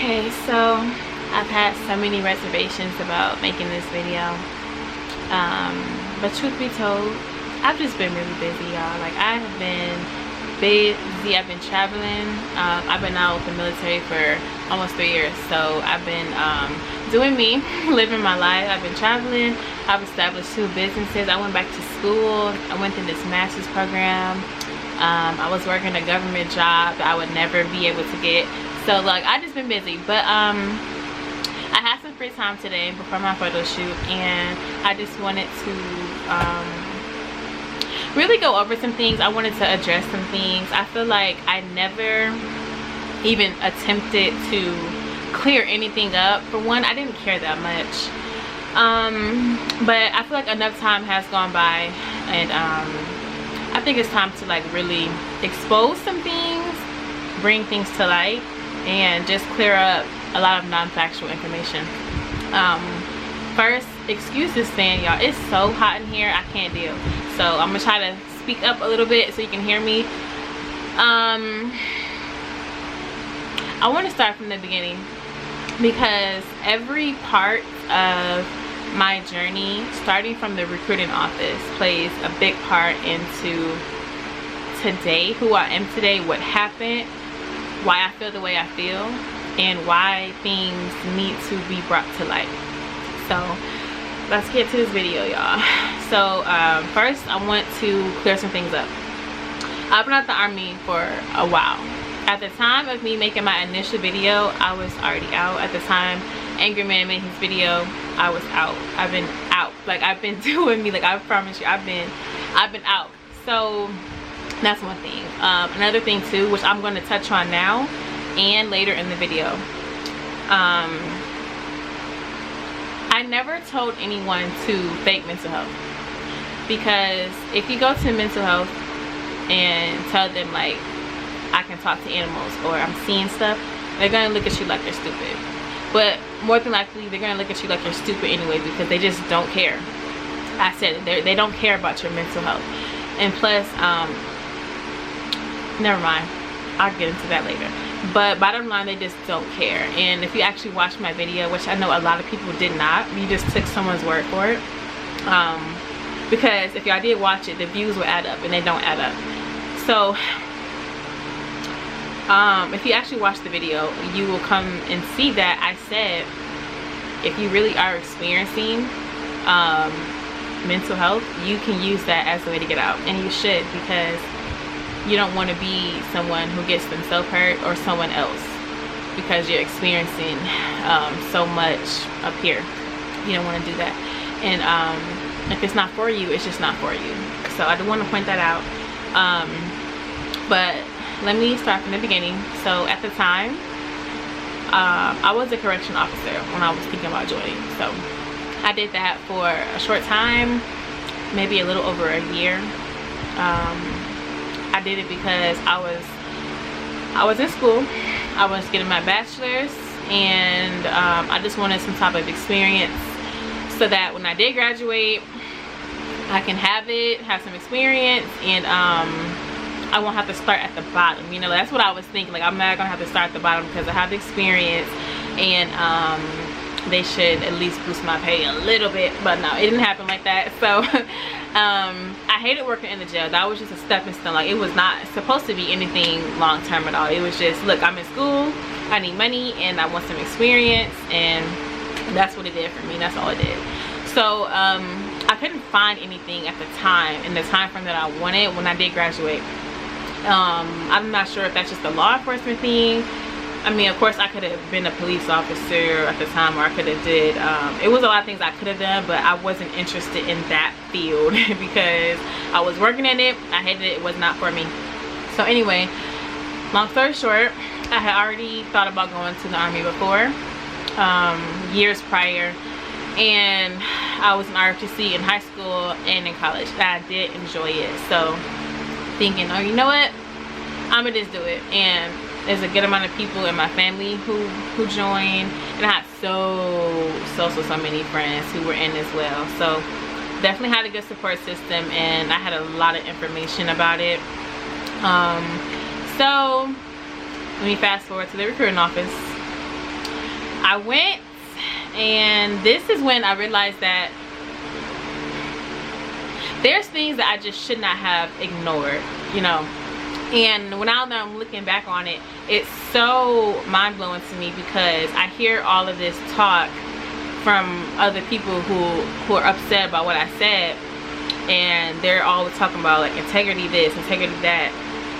Okay, so I've had so many reservations about making this video, but truth be told, I've just been really busy, y'all. Like, I have been busy. I've been traveling. I've been out with the military for almost 3 years, so I've been doing me, living my life. I've been traveling. I've established 2 businesses. I went back to school. I went through this master's program. I was working a government job that I would never be able to get. So like, I just been busy, but I had some free time today before my photo shoot, and I just wanted to really go over some things. I wanted to address some things. I feel like I never even attempted to clear anything up. For one, I didn't care that much, but I feel like enough time has gone by, and I think it's time to like really expose some things, bring things to light, and just clear up a lot of non-factual information. First, excuse this fan, y'all. It's so hot in here, I can't deal. So I'm gonna try to speak up a little bit so you can hear me. I want to start from the beginning, because every part of my journey, starting from the recruiting office, plays a big part into today, who I am today, what happened, why I feel the way I feel, and why things need to be brought to light. So let's get to this video, y'all. So first, I want to clear some things up. I've been out the Army for a while. At the time of me making my initial video, I was already out. At the time Angry Man made his video, I was out. I've been out. Like, I've been doing me. Like, I promise you, I've been out. So that's one thing. Another thing too, which I'm going to touch on now and later in the video, I never told anyone to fake mental health, because if you go to mental health and tell them like, I can talk to animals, or I'm seeing stuff, they're gonna look at you like you're stupid. But more than likely, they're gonna look at you like you're stupid anyway, because they just don't care. I said it, they don't care about your mental health. And plus, never mind, I'll get into that later. But bottom line, they just don't care. And if you actually watch my video, which I know a lot of people did not, you just took someone's word for it, because if y'all did watch it, the views will add up, and they don't add up. So if you actually watch the video, you will come and see that I said, if you really are experiencing mental health, you can use that as a way to get out, and you should, because you don't want to be someone who gets themselves hurt or someone else because you're experiencing so much up here. You don't want to do that. And if it's not for you, it's just not for you. So I do want to point that out. But let me start from the beginning. So at the time, I was a correction officer when I was thinking about joining. So I did that for a short time, maybe a little over a year. I did it because I was in school. I was getting my bachelor's, and I just wanted some type of experience, so that when I did graduate, I can have some experience, and I won't have to start at the bottom. You know, that's what I was thinking. Like, I'm not gonna have to start at the bottom because I have the experience, and they should at least boost my pay a little bit. But no, it didn't happen like that. So I hated working in the jail. That was just a stepping stone. Like, it was not supposed to be anything long term at all. It was just, look, I'm in school, I need money, and I want some experience, and that's what it did for me. That's all it did. So I couldn't find anything at the time, in the time frame that I wanted when I did graduate. I'm not sure if that's just a law enforcement thing. I mean, of course, I could have been a police officer at the time, or I could have did, it was a lot of things I could have done, but I wasn't interested in that field because I was working in it. I hated it. It was not for me. So anyway, long story short, I had already thought about going to the Army before, years prior, and I was in ROTC in high school and in college. I did enjoy it. So thinking, oh, you know what, I'm gonna just do it. And there's a good amount of people in my family who joined, and I had so many friends who were in as well. So definitely had a good support system, and I had a lot of information about it. So let me fast forward to the recruiting office. I went, and this is when I realized that there's things that I just should not have ignored, you know. And now that I'm looking back on it, it's so mind-blowing to me, because I hear all of this talk from other people who are upset about what I said, and they're always talking about like integrity this, integrity that,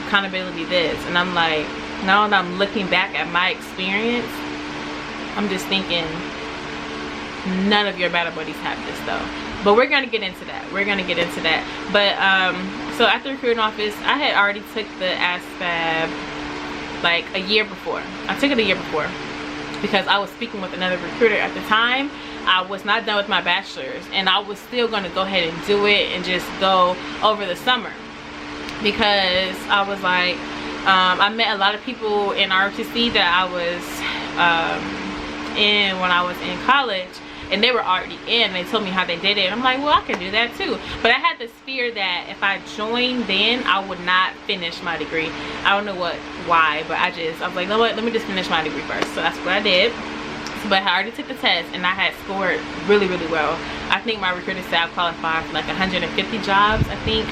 accountability this, and I'm like, now that I'm looking back at my experience, I'm just thinking none of your battle buddies have this though. But we're gonna get into that. But so after recruiting office, I had already took the ASFAB like a year before. I took it a year before because I was speaking with another recruiter at the time. I was not done with my bachelor's, and I was still gonna go ahead and do it and just go over the summer, because I was like, I met a lot of people in ROTC that I was in when I was in college, and they were already in. They told me how they did it, and I'm like, well, I can do that too. But I had this fear that if I joined then, I would not finish my degree. I don't know why, but I was like, you know what, let me just finish my degree first. So that's what I did. But I already took the test, and I had scored really, really well. I think my recruiter said I qualified for like 150 jobs, I think.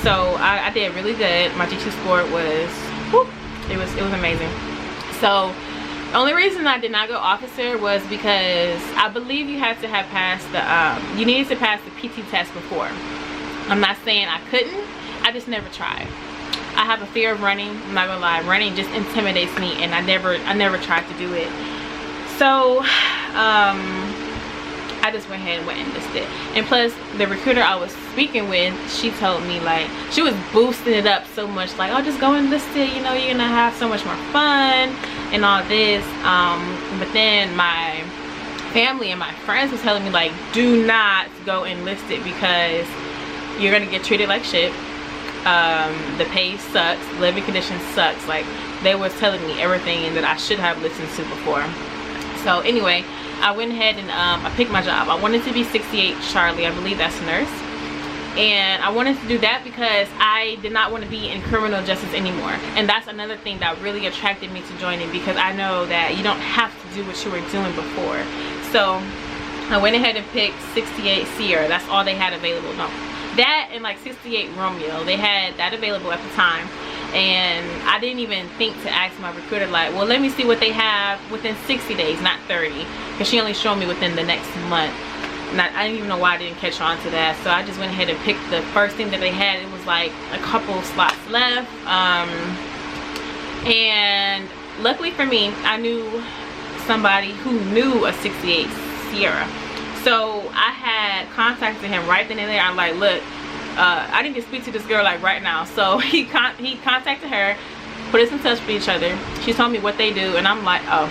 So I did really good. My GT score was, whoop, it was amazing. So the only reason I did not go officer was because I believe you had to have passed the, you needed to pass the PT test before. I'm not saying I couldn't, I just never tried. I have a fear of running, I'm not gonna lie. Running just intimidates me, and I never tried to do it. So I just went ahead and went and enlisted. And plus, the recruiter I was speaking with, she told me, like, she was boosting it up so much, like, oh, just go enlisted, you know, you're gonna have so much more fun and all this. But then my family and my friends was telling me, like, do not go enlisted because you're gonna get treated like shit. The pay sucks, living conditions sucks. Like, they was telling me everything that I should have listened to before. So anyway, I went ahead and I picked my job. I wanted to be 68 Charlie, I believe that's a nurse. And I wanted to do that because I did not want to be in criminal justice anymore. And that's another thing that really attracted me to joining, because I know that you don't have to do what you were doing before. So I went ahead and picked 68 Sierra. That's all they had available. No, that and like 68 Romeo, they had that available at the time. And I didn't even think to ask my recruiter, like, well, let me see what they have within 60 days, not 30, because she only showed me within the next month. And I didn't even know why I didn't catch on to that. So I just went ahead and picked the first thing that they had. It was like a couple slots left. And luckily for me, I knew somebody who knew a 68 Sierra. So I had contacted him right then and there. I'm like, look, I need to speak to this girl like right now. So he contacted her, put us in touch with each other. She told me what they do, and I'm like, oh,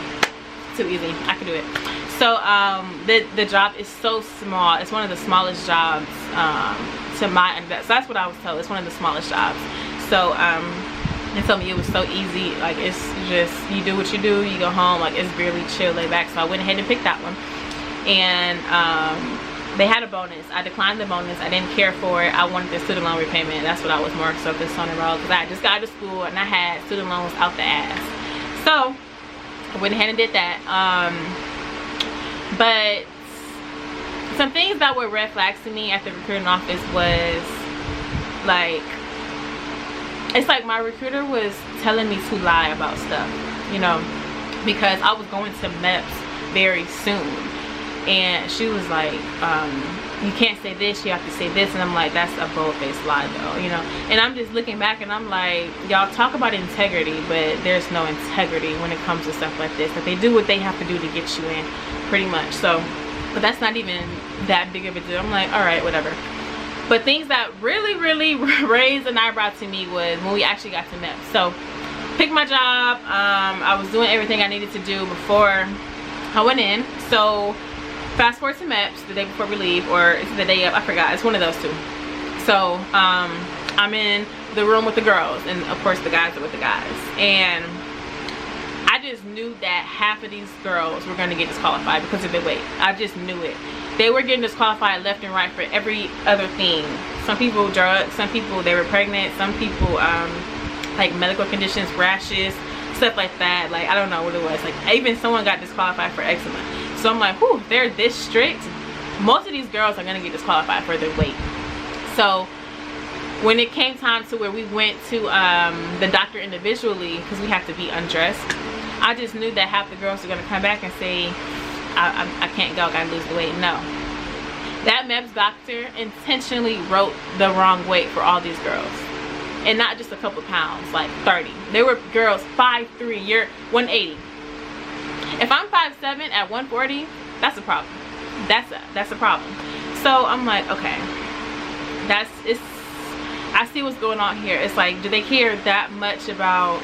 too easy, I can do it. So the job is so small. It's one of the smallest jobs to my, so that's what I was told. It's one of the smallest jobs. So they told me it was so easy. Like, it's just, you do what you do, you go home. Like, it's really chill, laid back. So I went ahead and picked that one. And they had a bonus. I declined the bonus. I didn't care for it. I wanted the student loan repayment. That's what I was more so concerned about, because I just got out of school and I had student loans out the ass. So I went ahead and did that. But some things that were red flags to me at the recruiting office was like, it's like my recruiter was telling me to lie about stuff, you know, because I was going to MEPS very soon. And she was like, you can't say this, you have to say this. And I'm like, that's a bold-faced lie though, you know. And I'm just looking back and I'm like, y'all talk about integrity, but there's no integrity when it comes to stuff like this. But they do what they have to do to get you in, pretty much. So, but that's not even that big of a deal. I'm like, all right, whatever. But things that really, really raised an eyebrow to me was when we actually got to MEPS. So, picked my job. I was doing everything I needed to do before I went in. So, fast forward to MEPS the day before we leave, or it's the day of, I forgot, it's one of those two. So I'm in the room with the girls, and of course the guys are with the guys, and I just knew that half of these girls were going to get disqualified because of the weight. I just knew it. They were getting disqualified left and right for every other thing. Some people drugs, some people they were pregnant, some people like medical conditions, rashes, stuff like that. Like, I don't know what it was. Like, even someone got disqualified for eczema. So I'm like, whew, they're this strict. Most of these girls are gonna get disqualified for their weight. So when it came time to where we went to the doctor individually, because we have to be undressed, I just knew that half the girls are gonna come back and say, I can't go, I gotta lose the weight. No. That MEBS doctor intentionally wrote the wrong weight for all these girls. And not just a couple pounds, like 30. There were girls 5'3", you're 180. If I'm 5'7" at 140, that's a problem. That's a problem. So I'm like, okay, I see what's going on here. It's like, do they care that much about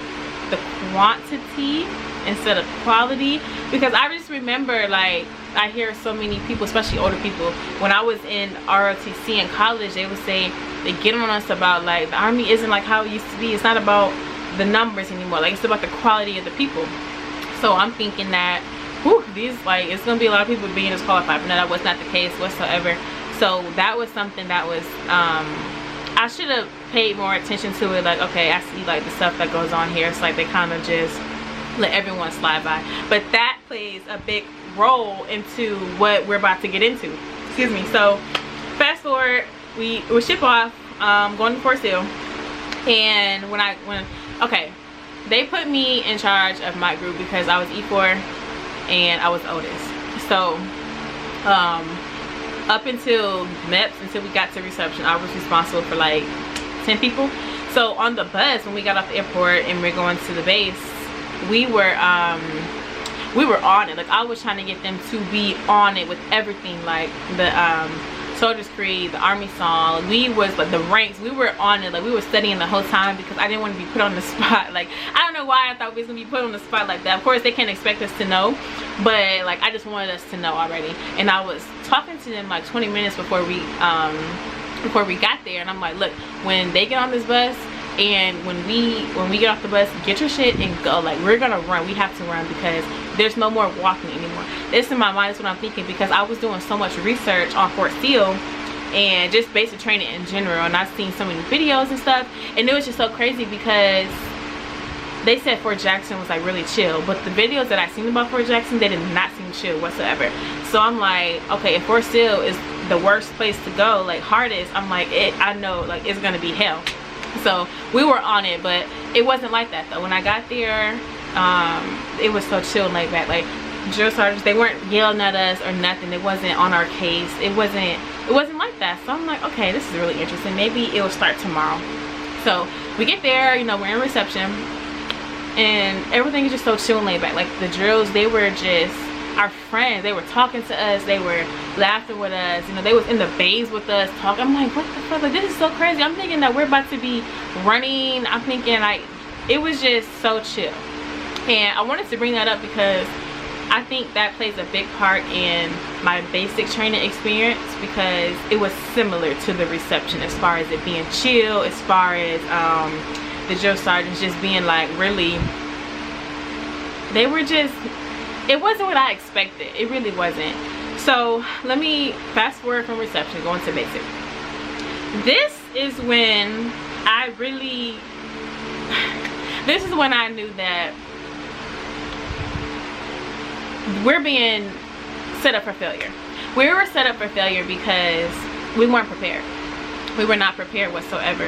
the quantity instead of quality? Because I just remember, like, I hear so many people, especially older people, when I was in ROTC in college, they would say, they get on us about, like, the Army isn't like how it used to be. It's not about the numbers anymore. Like, it's about the quality of the people. So I'm thinking that, whew, like, it's gonna be a lot of people being disqualified. But no, that was not the case whatsoever. So that was something that was, I should have paid more attention to it. Like, okay, I see, like, the stuff that goes on here. It's like they kind of just let everyone slide by. But that plays a big role into what we're about to get into. Excuse me. So fast forward, we ship off, going to Fort Sill. And okay, they put me in charge of my group because I was E4 and I was oldest. So up until MEPS, until we got to reception, I was responsible for like 10 people. So on the bus, when we got off the airport and we're going to the base, we were on it. Like, I was trying to get them to be on it with everything, like the Soldier's Creed, the Army song. We was like the ranks, we were on it. Like, we were studying the whole time because I didn't want to be put on the spot. Like, I don't know why I thought we was gonna be put on the spot like that. Of course they can't expect us to know, but like, I just wanted us to know already. And I was talking to them like 20 minutes before we got there, and I'm like, look, when they get on this bus and when we get off the bus, get your shit and go. Like, we're gonna run. We have to run because there's no more walking anymore. This in my mind is what I'm thinking, because I was doing so much research on Fort Sill and just basic training in general, and I've seen so many videos and stuff, and it was just so crazy because they said Fort Jackson was like really chill, but the videos that I seen about Fort Jackson, they did not seem chill whatsoever. So I'm like, okay, if Fort Sill is the worst place to go, like hardest, I'm like, I know, like, it's gonna be hell. So we were on it, but it wasn't like that though. When I got there, it was so chill and laid back. Like, drill sergeants, they weren't yelling at us or nothing. It wasn't on our case. It wasn't like that. So I'm like, okay, this is really interesting. Maybe it will start tomorrow. So we get there, you know, we're in reception, and everything is just so chill and laid back. Like, the drills, they were just our friends. They were talking to us, they were laughing with us, you know, they was in the bays with us talking. I'm like, what the fuck, like, this is so crazy. I'm thinking that we're about to be running. I'm thinking, like, it was just so chill. And I wanted to bring that up because I think that plays a big part in my basic training experience, because it was similar to the reception as far as it being chill, as far as the drill sergeants just being like, really, they were just, it wasn't what I expected. It really wasn't. So let me fast forward from reception, going to basic. This is when I really, this is when I knew that we're being set up for failure. We were set up for failure because we weren't prepared. We were not prepared whatsoever.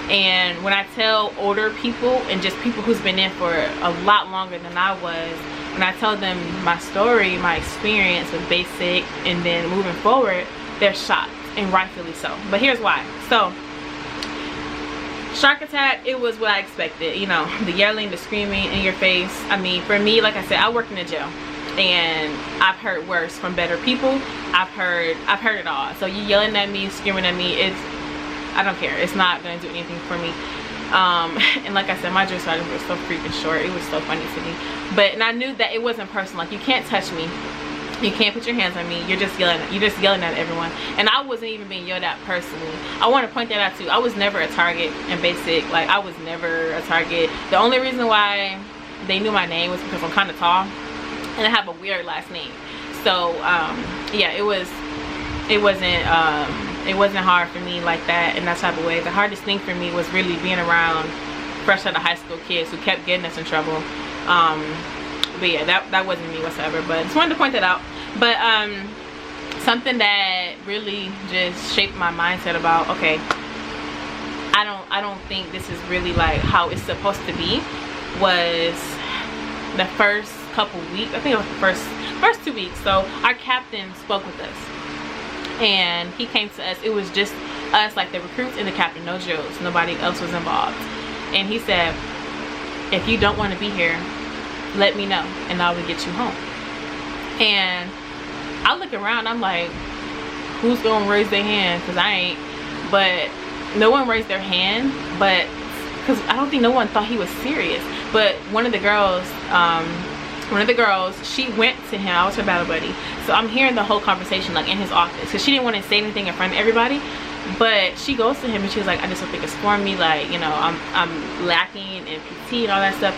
And when I tell older people and just people who's been in for a lot longer than I was, when I tell them my story, my experience with basic and then moving forward, they're shocked, and rightfully so. But here's why. So shark attack, it was what I expected. You know, the yelling, the screaming in your face. I mean, for me, like I said, I worked in a jail, and I've heard worse from better people. I've heard it all. So you yelling at me, screaming at me, I don't care. It's not gonna do anything for me. And like I said, my drill sergeants were so freaking short. It was so funny to me. And I knew that it wasn't personal. Like, you can't touch me, you can't put your hands on me. You're just yelling at everyone. And I wasn't even being yelled at personally. I want to point that out too. I was never a target in basic. Like, I was never a target. The only reason why they knew my name was because I'm kind of tall and I have a weird last name. So yeah, it wasn't hard for me like that in that type of way. The hardest thing for me was really being around fresh out of high school kids who kept getting us in trouble. But yeah, that wasn't me whatsoever, but just wanted to point that out. But something that really just shaped my mindset about, okay, I don't think this is really like how it's supposed to be, was the first couple weeks. I think it was the first 2 weeks. So our captain spoke with us, and he came to us. It was just us, like the recruits and the captain, no drills, nobody else was involved. And he said, if you don't want to be here, let me know and I will get you home. And I look around, I'm like, who's gonna raise their hand? Because I ain't. But no one raised their hand, but because I don't think no one thought he was serious. But one of the girls, she went to him. I was her battle buddy, so I'm hearing the whole conversation like in his office, because she didn't want to say anything in front of everybody. But she goes to him and she was like, I just don't think it's for me, like, you know, I'm lacking in PT and all that stuff.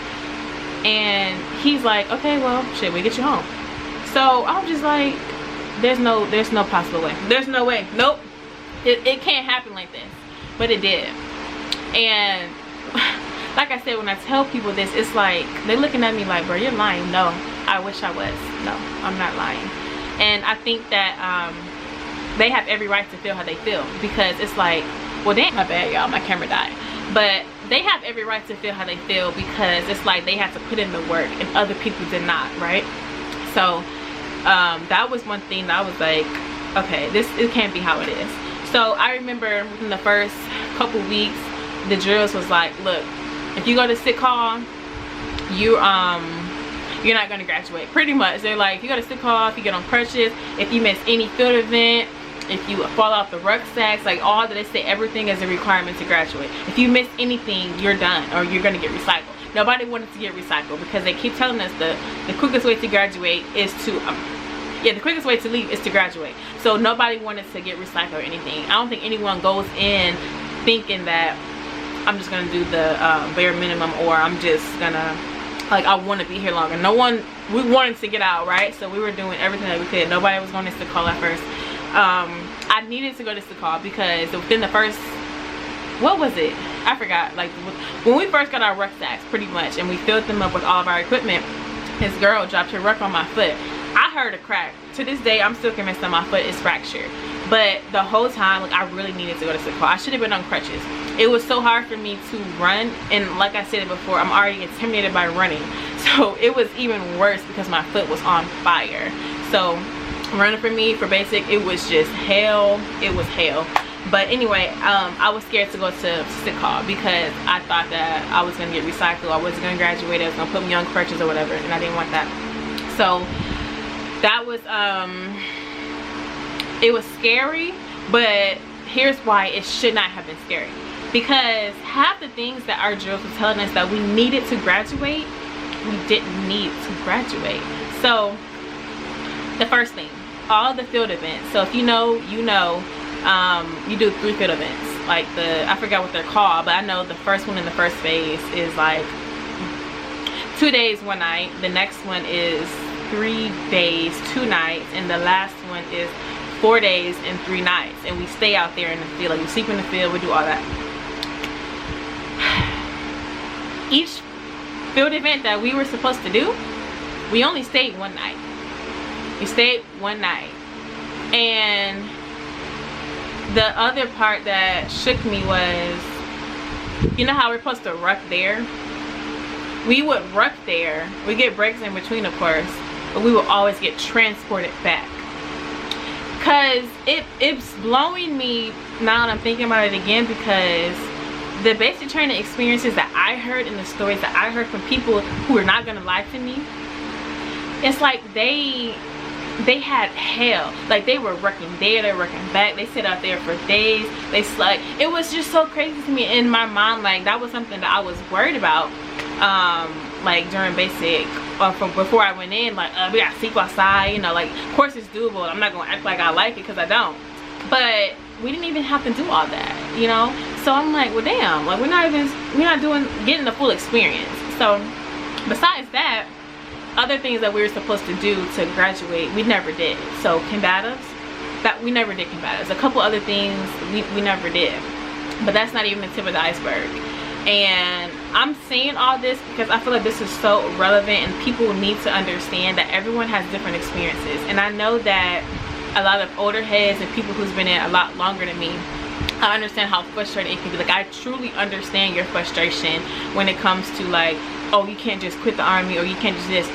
And he's like, okay, well, shit, we get you home. So I'm just like, there's no possible way. There's no way. Nope. It can't happen like this. But it did. And like I said, when I tell people this, it's like they're looking at me like, bro, you're lying. No, I wish I was. No, I'm not lying. And I think that they have every right to feel how they feel, because it's like, well, damn, my bad, y'all, my camera died. But they have every right to feel how they feel, because it's like they have to put in the work and other people did not, right? So that was one thing that I was like, okay, it can't be how it is. So I remember within the first couple weeks, the drills was like, look, if you go to sick call, you're not gonna graduate. Pretty much, they're like, if you go to sick call, if you get on crutches, if you miss any field event, if you fall off the rucksacks, like all that, they say everything is a requirement to graduate. If you miss anything, you're done, or you're gonna get recycled. Nobody wanted to get recycled, because they keep telling us the quickest way to graduate is to the quickest way to leave is to graduate. So nobody wanted to get recycled or anything. I don't think anyone goes in thinking that I'm just gonna do the bare minimum, or I'm just gonna, like, I want to be here longer. No one, we wanted to get out, right? So we were doing everything that we could. Nobody was going to sick call at first. I needed to go to sick call because within the first, what was it? I forgot. Like when we first got our rucksacks, pretty much, and we filled them up with all of our equipment, this girl dropped her ruck on my foot. I heard a crack. To this day, I'm still convinced that my foot is fractured. But the whole time, like, I really needed to go to sick call. I should have been on crutches. It was so hard for me to run, and like I said before, I'm already intimidated by running. So it was even worse because my foot was on fire. So running for me for basic, it was just hell. It was hell. But anyway, I was scared to go to sick call because I thought that I was gonna get recycled. I wasn't gonna graduate. It was gonna put me on crutches or whatever, and I didn't want that. So that was it was scary, but here's why it should not have been scary. Because half the things that our drills were telling us that we needed to graduate, we didn't need to graduate. So the first thing, all the field events. So if you know, you know, you do 3 field events. Like I forgot what they're called, but I know the first one in the first phase is like 2 days, 1 night. The next one is 3 days, 2 nights, and the last one is 4 days and 3 nights. And we stay out there in the field. Like, we sleep in the field, we do all that. Each field event that we were supposed to do, we only stayed 1 night. We stayed 1 night. And the other part that shook me was, you know how we're supposed to ruck there? We would ruck there. We get breaks in between, of course, but we will always get transported back. Cause it's blowing me now that I'm thinking about it again, because the basic training experiences that I heard and the stories that I heard from people who are not gonna lie to me, it's like they had hell. Like, they were working there, they were working back, they sit out there for days, they slept. It was just so crazy to me. In my mind, like, that was something that I was worried about, like during basic, from before I went in. Like, we gotta sleep outside, you know, like, of course it's doable. I'm not gonna act like I like it, because I don't. But we didn't even have to do all that, you know. So I'm like, well, damn, like, we're not getting the full experience. So besides that, other things that we were supposed to do to graduate, we never did. So combatives, that we never did combatives. A couple other things we never did, but that's not even the tip of the iceberg. And I'm saying all this because I feel like this is so relevant, and people need to understand that everyone has different experiences. And I know that a lot of older heads and people who's been in a lot longer than me, I understand how frustrating it can be. Like, I truly understand your frustration when it comes to like, oh, you can't just quit the army, or you can't just this.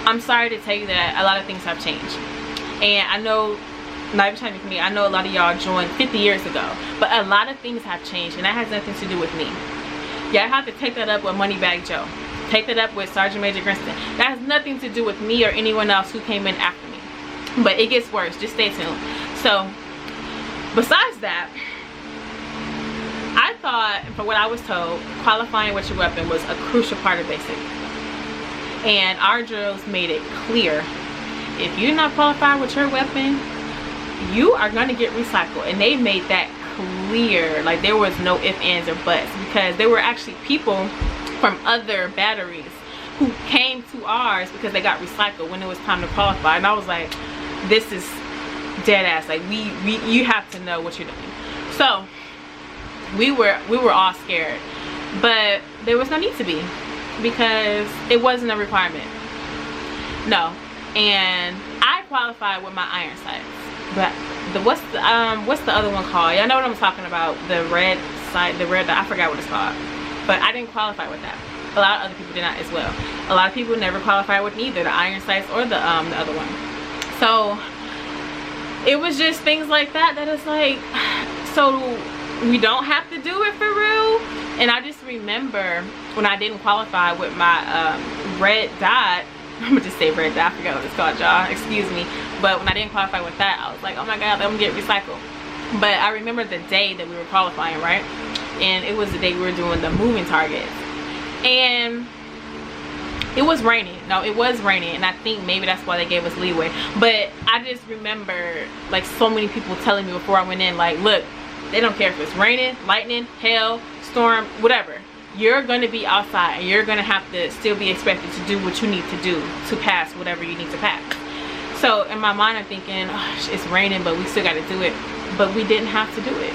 I'm sorry to tell you that a lot of things have changed. And I know, not even trying to me, I know a lot of y'all joined 50 years ago, but a lot of things have changed, and that has nothing to do with me. Y'all have to take that up with Moneybag Joe. Take that up with Sergeant Major Grinston. That has nothing to do with me or anyone else who came in after me. But it gets worse. Just stay tuned. So, besides that, I thought, for what I was told, qualifying with your weapon was a crucial part of basic. And our drills made it clear, if you're not qualified with your weapon, you are going to get recycled. And they made that clear. Like, there was no ifs, ands, or buts, because there were actually people from other batteries who came to ours because they got recycled when it was time to qualify. And I was like, this is dead ass. Like, you have to know what you're doing. So we were all scared, but there was no need to be, because it wasn't a requirement. No. And I qualified with my iron sights, but what's the other one called? Y'all know what I'm talking about, the red sight, I forgot what it's called, but I didn't qualify with that. A lot of other people did not as well. A lot of people never qualified with either the iron sights or the other one. So it was just things like that it's like, so we don't have to do it for real. And I just remember when I didn't qualify with my red dot, I'm gonna just say red dot, I forgot what it's called, y'all, excuse me. But when I didn't qualify with that, I was like, oh my god, I'm gonna get recycled. But I remember the day that we were qualifying, right? And it was the day we were doing the moving targets. And it was raining. No, it was raining, and I think maybe that's why they gave us leeway. But I just remember like so many people telling me before I went in, like, look, they don't care if it's raining, lightning, hail, storm, whatever. You're going to be outside, and you're going to have to still be expected to do what you need to do to pass whatever you need to pass. So in my mind, I'm thinking, oh, it's raining, but we still got to do it. But we didn't have to do it.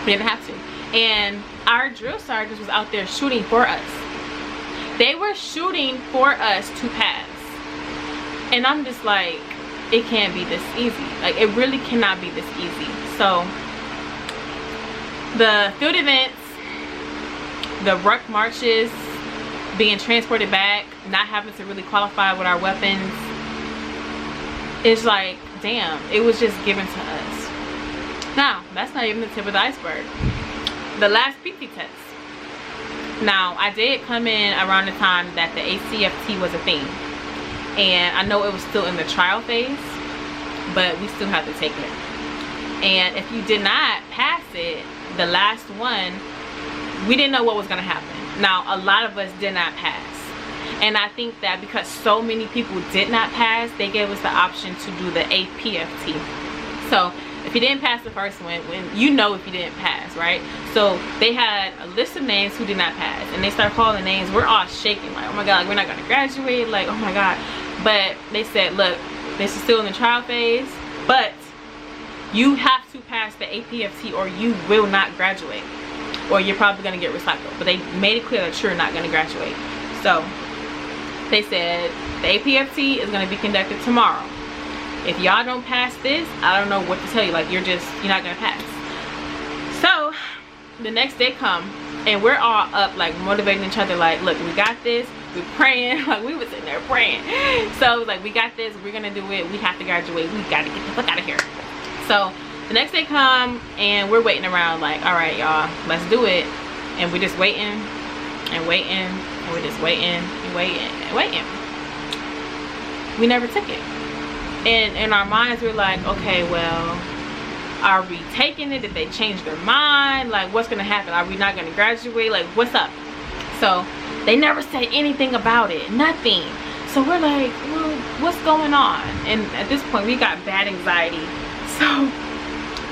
We didn't have to. And our drill sergeants was out there shooting for us. They were shooting for us to pass. And I'm just like, it can't be this easy. Like, it really cannot be this easy. So the field events, the ruck marches, being transported back, not having to really qualify with our weapons, it's like, damn, it was just given to us. Now, that's not even the tip of the iceberg. The last PT test. Now, I did come in around the time that the ACFT was a thing. And I know it was still in the trial phase, but we still have to take it. And if you did not pass it, the last one, we didn't know what was going to happen. Now, a lot of us did not pass. And I think that because so many people did not pass, they gave us the option to do the APFT. So if you didn't pass the first one, you know if you didn't pass, right? So they had a list of names who did not pass, and they start calling names. We're all shaking, like, oh my god, like, we're not going to graduate, like, oh my god. But they said, look, this is still in the trial phase, but you have to pass the APFT or you will not graduate, or you're probably going to get recycled. But they made it clear that you're not going to graduate. So they said the APFT is going to be conducted tomorrow. If y'all don't pass this, I don't know what to tell you. Like, you're not going to pass. So the next day come, and we're all up, like, motivating each other, like, look, we got this. We're praying. Like, we was in there praying. So like, we got this, we're gonna do it, we have to graduate, we gotta get the fuck out of here. So the next day come, and we're waiting around, like, all right, y'all, let's do it. And we're just waiting and waiting, and we're just waiting and waiting and waiting. We never took it. And in our minds, we're like, okay, well, are we taking it? Did they change their mind? Like, what's gonna happen? Are we not gonna graduate? Like, what's up? So they never said anything about it, nothing. So we're like, well, what's going on? And at this point, we got bad anxiety. So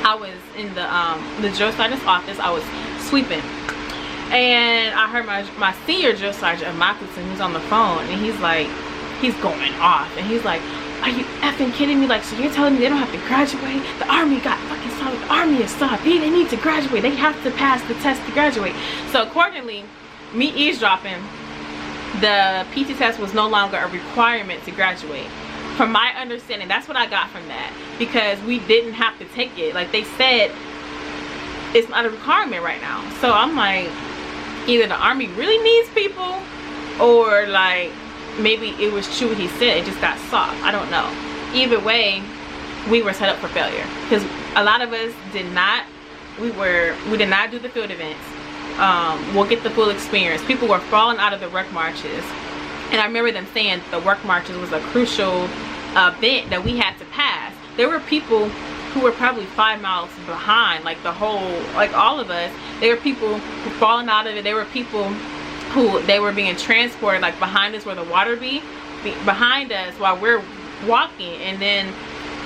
I was in the drill sergeant's office. I was sweeping, and I heard my senior drill sergeant of my platoon, who's on the phone, and he's like, he's going off, and he's like, are you effing kidding me? Like, so you're telling me they don't have to graduate? The army got fucking so soft, the army is soft, they need to graduate, they have to pass the test to graduate. So accordingly, me eavesdropping, the PT test was no longer a requirement to graduate. From my understanding, that's what I got from that, because we didn't have to take it. Like, they said it's not a requirement right now. So I'm like, either the army really needs people, or like maybe it was true what he said, it just got soft. I don't know. Either way, we were set up for failure, because a lot of us did not, we did not do the field events. We'll get the full experience. People were falling out of the work marches, and I remember them saying the work marches was a crucial event that we had to pass. There were people who were probably 5 miles behind, like the whole, like all of us. There were people who falling out of it. There were people who they were being transported, like behind us where the water be behind us while we're walking. And then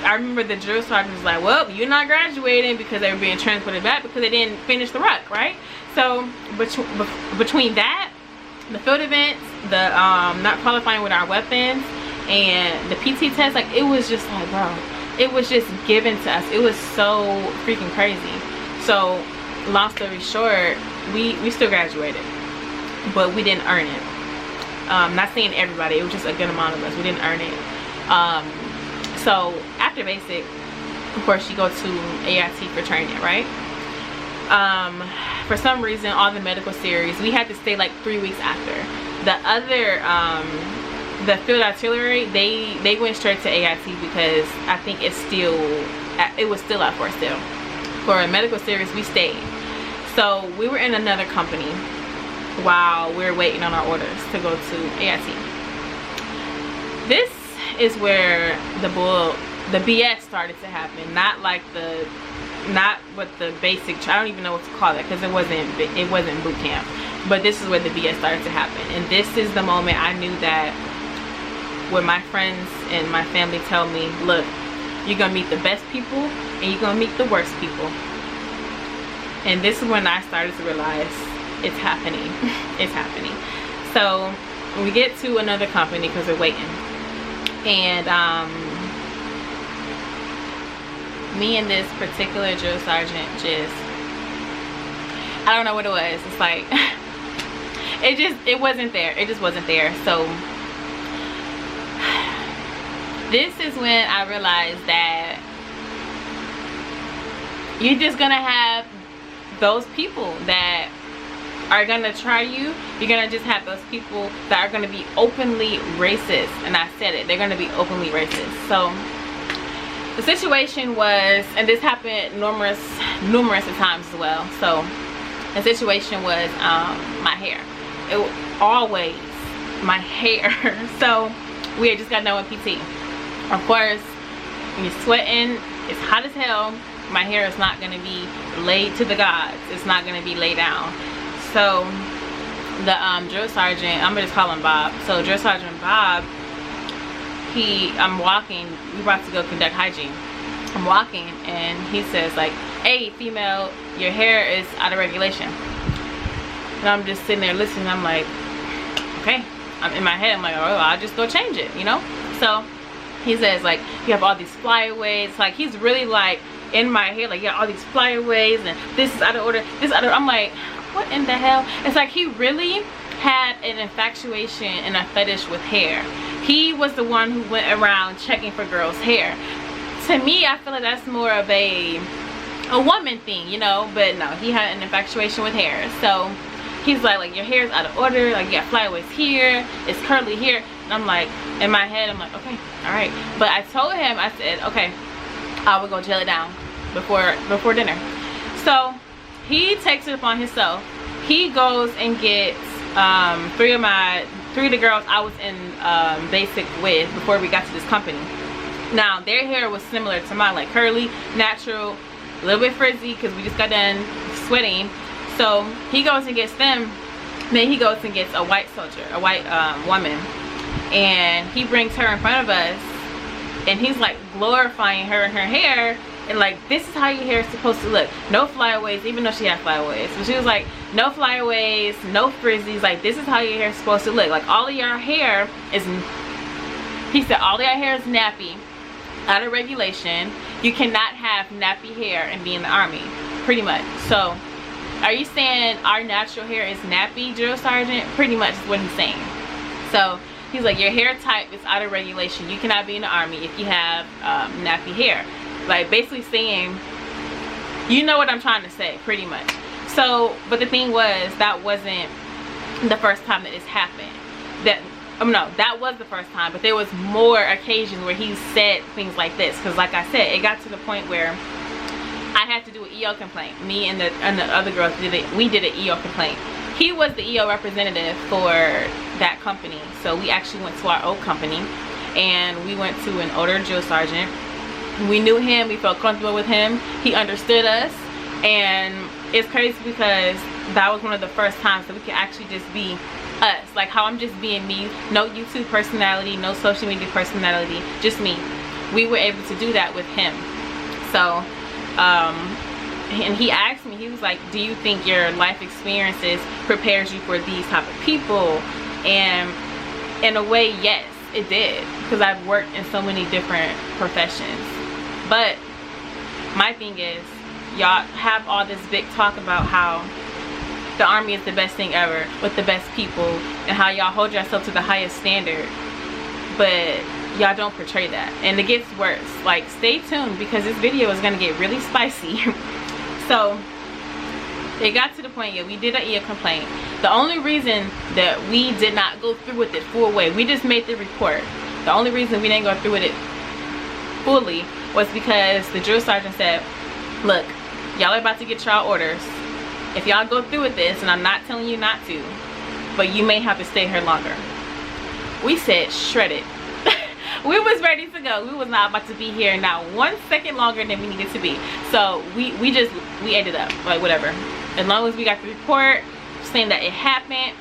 I remember the drill sergeant was like, well, you're not graduating, because they were being transported back because they didn't finish the ruck, right? So between that, the field events, the not qualifying with our weapons, and the PT test, like, it was just like, bro, it was just given to us. It was so freaking crazy. So long story short, we still graduated, but we didn't earn it. Not saying everybody, it was just a good amount of us. We didn't earn it. So after basic, of course, you go to AIT for training, right? For some reason, all the medical series, we had to stay like 3 weeks after. The other the field artillery, they went straight to AIT, because I think it was still out for us still. For a medical series, we stayed. So we were in another company while we were waiting on our orders to go to AIT. This is where the BS started to happen. Not with the basic, I don't even know what to call it, because it wasn't boot camp. But this is where the BS started to happen. And this is the moment I knew that when my friends and my family tell me, look, you're gonna meet the best people and you're gonna meet the worst people. And this is when I started to realize it's happening. It's happening. So we get to another company because we're waiting. And me and this particular drill sergeant just, I don't know what it was. It's like, it wasn't there. It just wasn't there. So this is when I realized that you're just gonna have those people that are gonna try you. You're gonna just have those people that are gonna be openly racist. And I said it, they're gonna be openly racist. So the situation was, and this happened numerous times as well. So the situation was my hair. It was always my hair. So we had just got done with PT. Of course, when you're sweating, it's hot as hell. My hair is not going to be laid to the gods. It's not going to be laid down. So the drill sergeant, I'm going to just call him Bob. So drill sergeant Bob, I'm walking, we're about to go conduct hygiene. I'm walking and he says like, hey female, your hair is out of regulation. And I'm just sitting there listening. I'm like, okay. I'm in my head, I'm like, oh, I'll just go change it, you know? So he says like, you have all these flyaways. Like, he's really like in my head, like, yeah, all these flyaways and this is out of order, this out of, I'm like, what in the hell? It's like he really had an infatuation and a fetish with hair. He was the one who went around checking for girls' hair. To me, I feel like that's more of a woman thing, you know, but no, he had an infatuation with hair. So he's like your hair's out of order, like you got flyaways here, it's curly here. And I'm like, in my head, I'm like, okay, all right. But I told him, I said, okay, I will go gel it down before dinner. So he takes it upon himself. He goes and gets three of the girls I was in basic with before we got to this company. Now their hair was similar to mine, like curly, natural, a little bit frizzy because we just got done sweating. So he goes and gets them. Then he goes and gets a white soldier, a white woman, and he brings her in front of us, and he's like glorifying her and her hair, and like, this is how your hair is supposed to look. No flyaways, even though she had flyaways. So she was like, no flyaways, no frizzies, like this is how your hair is supposed to look. Like all of your hair is, he said, all of your hair is nappy. out of regulation. You cannot have nappy hair and be in the Army, pretty much. So are you saying our natural hair is nappy, drill sergeant? Pretty much is what he's saying. So he's like, your hair type is out of regulation. You cannot be in the Army if you have nappy hair. Like basically saying, you know what I'm trying to say, pretty much. So, but the thing was, that wasn't the first time that this happened. No, that was the first time, but there was more occasions where he said things like this. Because like I said, it got to the point where I had to do an EO complaint. Me and the other girls did it. We did an EO complaint. He was the EO representative for that company. So we actually went to our old company and we went to an older drill sergeant. We knew him, we felt comfortable with him, he understood us. And it's crazy because that was one of the first times that we could actually just be us, like how I'm just being me. No YouTube personality, no social media personality, just me. We were able to do that with him. So and he asked me, he was like, do you think your life experiences prepares you for these type of people? And in a way, yes, it did, because I've worked in so many different professions. But my thing is, y'all have all this big talk about how the Army is the best thing ever with the best people and how y'all hold yourself to the highest standard, but y'all don't portray that. And it gets worse. Like, stay tuned because this video is gonna get really spicy. So it got to the point, yeah, we did an EO complaint. The only reason that we did not go through with it full way, we just made the report. The only reason we didn't go through with it fully was because the drill sergeant said, look, y'all are about to get y'all orders. If y'all go through with this, and I'm not telling you not to, but you may have to stay here longer. We said shred it. We was ready to go. We was not about to be here not 1 second longer than we needed to be. So we ended up like whatever. As long as we got the report saying that it happened,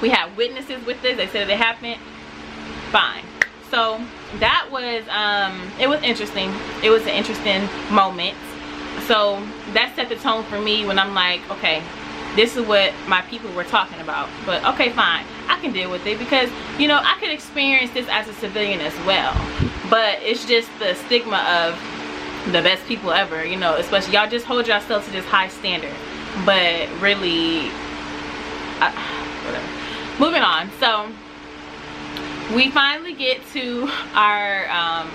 we had witnesses with this, they said that it happened, fine. So that was it was interesting. It was an interesting moment. So that set the tone for me when I'm like, okay, this is what my people were talking about. But okay, fine, I can deal with it because, you know, I could experience this as a civilian as well. But it's just the stigma of the best people ever, you know, especially y'all just hold yourselves to this high standard. But really, whatever. Moving on. So we finally get to our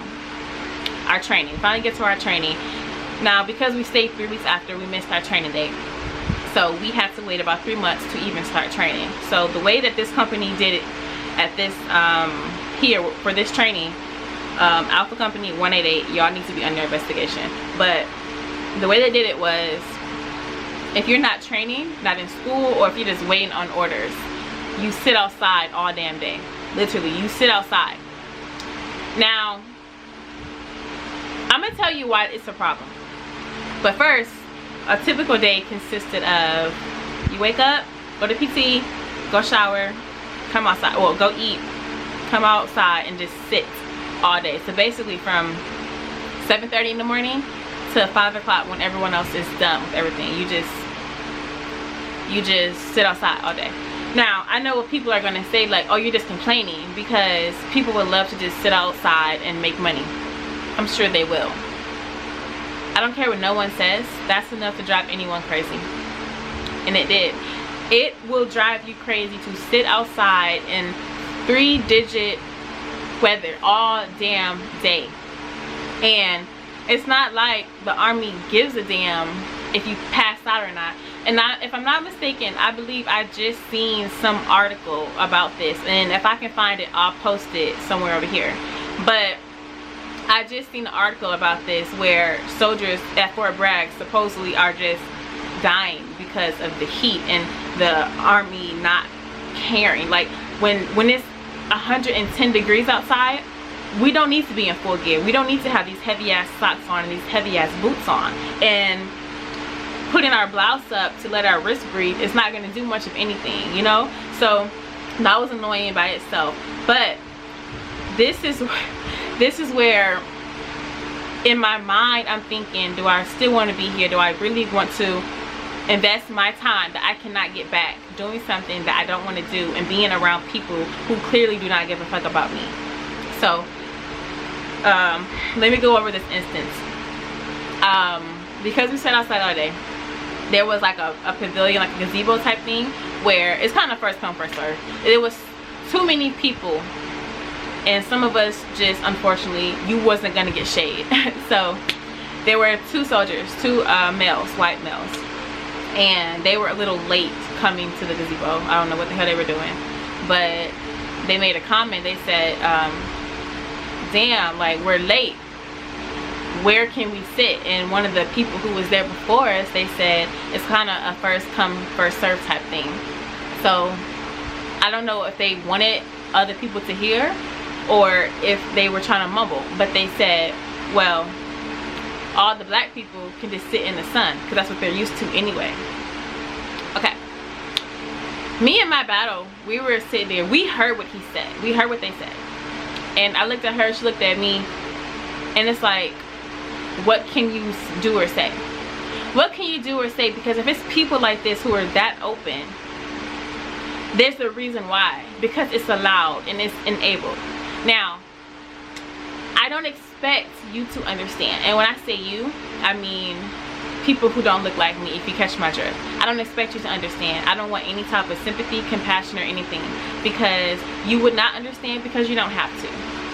training. Finally get to our training. Now, because we stayed 3 weeks after, we missed our training date. So we had to wait about 3 months to even start training. So the way that this company did it at this, here for this training, Alpha Company 188, y'all need to be under investigation. But the way they did it was, if you're not training, not in school, or if you're just waiting on orders, you sit outside all damn day. Literally, you sit outside. Now, I'm gonna tell you why it's a problem. But first, a typical day consisted of, you wake up, go to PT, go shower, come outside, well, go eat, come outside and just sit all day. So basically from 7:30 in the morning to 5 o'clock when everyone else is done with everything. You just sit outside all day. Now, I know what people are gonna say, like, oh, you're just complaining, because people would love to just sit outside and make money. I'm sure they will. I don't care what no one says. That's enough to drive anyone crazy. And it did. It will drive you crazy to sit outside in 3-digit weather all damn day. And it's not like the Army gives a damn if you pass out or not. And if I'm not mistaken, I believe I just seen some article about this. And if I can find it, I'll post it somewhere over here. But I just seen an article about this where soldiers at Fort Bragg supposedly are just dying because of the heat and the Army not caring. Like when it's 110 degrees outside, we don't need to be in full gear. We don't need to have these heavy ass socks on and these heavy ass boots on. And putting our blouse up to let our wrist breathe is not going to do much of anything, you know? So that was annoying by itself. But this is where in my mind I'm thinking, do I still want to be here? Do I really want to invest my time that I cannot get back doing something that I don't want to do and being around people who clearly do not give a fuck about me? So let me go over this instance. Because we sat outside all day, there was like a pavilion, like a gazebo type thing, where it's kind of first come first serve. It was too many people, and some of us just, unfortunately, you wasn't gonna get shade. So there were two soldiers, two males, white males, and they were a little late coming to the gazebo. I don't know what the hell they were doing, but they made a comment. They said, damn, like, we're late, where can we sit? And one of the people who was there before us, they said it's kind of a first come first serve type thing. So I don't know if they wanted other people to hear or if they were trying to mumble, but they said, well, all the black people can just sit in the sun because that's what they're used to anyway. Okay, me and my battle, we were sitting there, we heard what he said, we heard what they said, and I looked at her, she looked at me, and it's like, what can you do or say? What can you do or say? Because if it's people like this who are that open, there's a reason why. Because it's allowed and it's enabled. Now, I don't expect you to understand. And when I say you, I mean people who don't look like me, if you catch my drift. I don't expect you to understand. I don't want any type of sympathy, compassion, or anything. Because you would not understand because you don't have to.